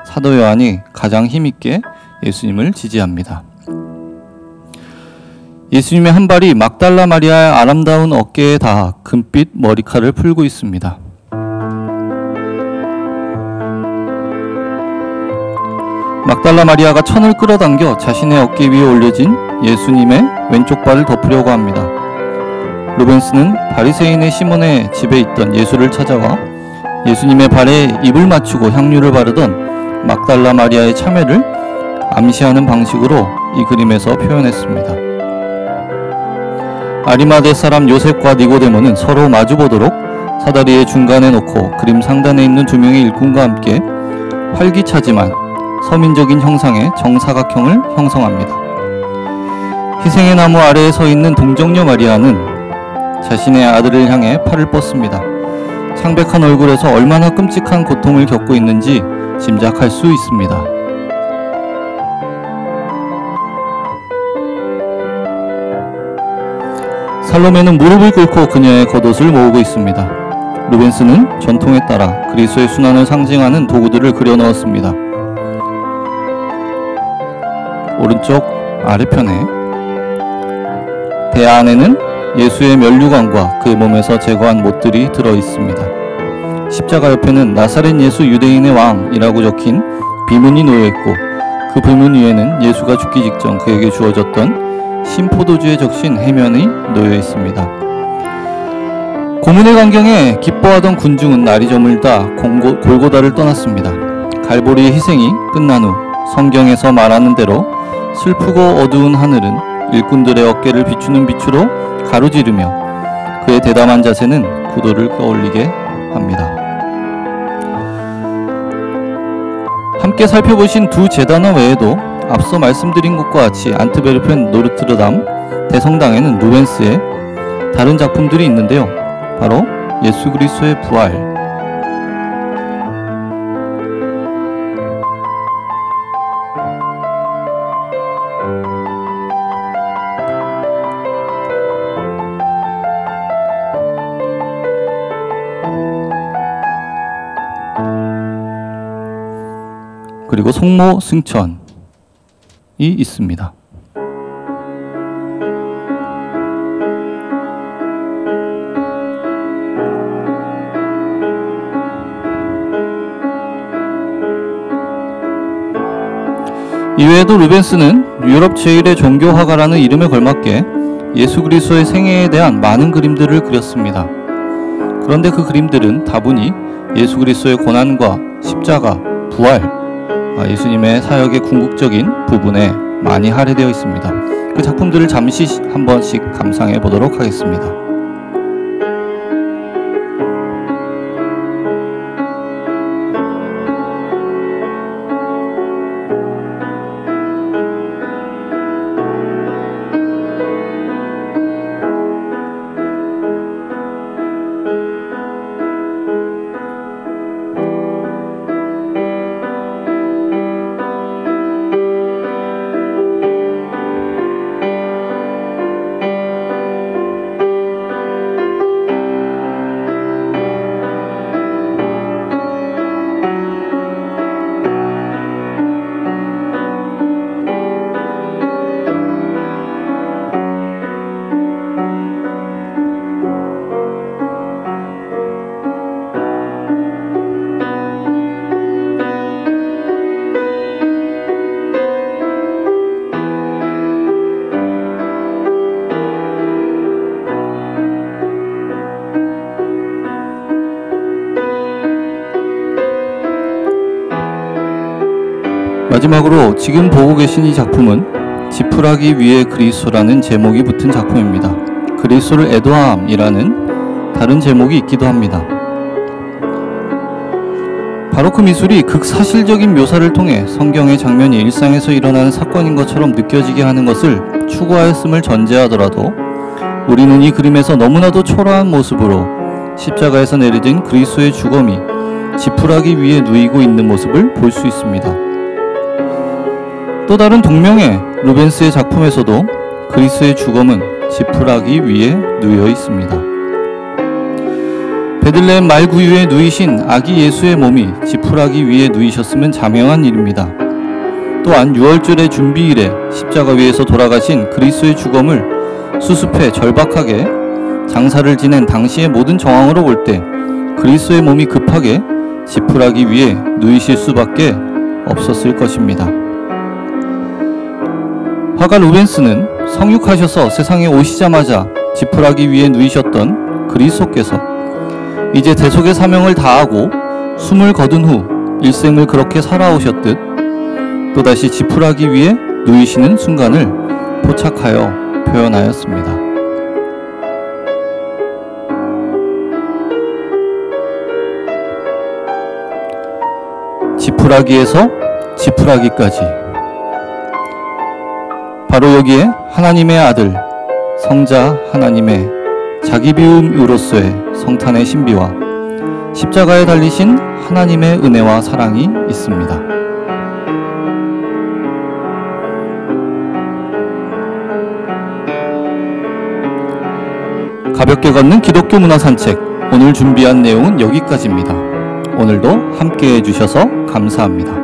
[SPEAKER 1] 사도 요한이 가장 힘있게 예수님을 지지합니다. 예수님의 한 발이 막달라 마리아의 아름다운 어깨에 닿아 금빛 머리칼을 풀고 있습니다. 막달라 마리아가 천을 끌어당겨 자신의 어깨 위에 올려진 예수님의 왼쪽 발을 덮으려고 합니다. 루벤스는 바리새인의 시몬의 집에 있던 예수를 찾아와 예수님의 발에 입을 맞추고 향유를 바르던 막달라 마리아의 참회를 암시하는 방식으로 이 그림에서 표현했습니다. 아리마대 사람 요셉과 니고데모는 서로 마주보도록 사다리의 중간에 놓고 그림 상단에 있는 두 명의 일꾼과 함께 활기차지만 서민적인 형상의 정사각형을 형성합니다. 희생의 나무 아래에 서 있는 동정녀 마리아는 자신의 아들을 향해 팔을 뻗습니다. 창백한 얼굴에서 얼마나 끔찍한 고통을 겪고 있는지 짐작할 수 있습니다. 살로메는 무릎을 꿇고 그녀의 겉옷을 모으고 있습니다. 루벤스는 전통에 따라 그리스도의 순환을 상징하는 도구들을 그려 넣었습니다. 오른쪽 아래편에 대야 안에는 예수의 면류관과 그의 몸에서 제거한 못들이 들어 있습니다. 십자가 옆에는 나사렛 예수 유대인의 왕이라고 적힌 비문이 놓여 있고 그 비문 위에는 예수가 죽기 직전 그에게 주어졌던 신포도주에 적신 해면이 놓여 있습니다. 고문의 광경에 기뻐하던 군중은 날이 저물다 골고다를 떠났습니다. 갈보리의 희생이 끝난 후 성경에서 말하는 대로 슬프고 어두운 하늘은 일꾼들의 어깨를 비추는 빛으로 가로지르며 그의 대담한 자세는 구도를 끌어올리게 합니다. 함께 살펴보신 두 제단화 외에도 앞서 말씀드린 것과 같이 안트베르펜 노르트르담 대성당에는 루벤스의 다른 작품들이 있는데요. 바로 예수 그리스도의 부활, 그리고 성모 승천이 있습니다. 이외에도 루벤스는 유럽 제1의 종교화가라는 이름에 걸맞게 예수 그리스도의 생애에 대한 많은 그림들을 그렸습니다. 그런데 그 그림들은 다분히 예수 그리스도의 고난과 십자가, 부활, 예수님의 사역의 궁극적인 부분에 많이 할애되어 있습니다. 그 작품들을 잠시 한 번씩 감상해 보도록 하겠습니다. 마지막으로 지금 보고 계신 이 작품은 지푸라기 위에 그리스도라는 제목이 붙은 작품입니다. 그리스도를 애도함이라는 다른 제목이 있기도 합니다. 바로 그 미술이 극사실적인 묘사를 통해 성경의 장면이 일상에서 일어나는 사건인 것처럼 느껴지게 하는 것을 추구하였음을 전제하더라도 우리는 이 그림에서 너무나도 초라한 모습으로 십자가에서 내려진 그리스도의 죽음이 지푸라기 위에 누이고 있는 모습을 볼 수 있습니다. 또 다른 동명의 루벤스의 작품에서도 그리스도의 죽음은 지푸라기 위에 누여 있습니다. 베들레헴 말구유에 누이신 아기 예수의 몸이 지푸라기 위에 누이셨으면 자명한 일입니다. 또한 유월절의 준비일에 십자가 위에서 돌아가신 그리스도의 죽음을 수습해 절박하게 장사를 지낸 당시의 모든 정황으로 볼 때 그리스도의 몸이 급하게 지푸라기 위에 누이실 수밖에 없었을 것입니다. 화가 루벤스는 성육하셔서 세상에 오시자마자 지푸라기 위에 누이셨던 그리스도께서 이제 대속의 사명을 다하고 숨을 거둔 후 일생을 그렇게 살아오셨듯 또다시 지푸라기 위에 누이시는 순간을 포착하여 표현하였습니다. 지푸라기에서 지푸라기까지, 바로 여기에 하나님의 아들, 성자 하나님의 자기 비움으로서의 성탄의 신비와 십자가에 달리신 하나님의 은혜와 사랑이 있습니다. 가볍게 걷는 기독교 문화 산책, 오늘 준비한 내용은 여기까지입니다. 오늘도 함께 해주셔서 감사합니다.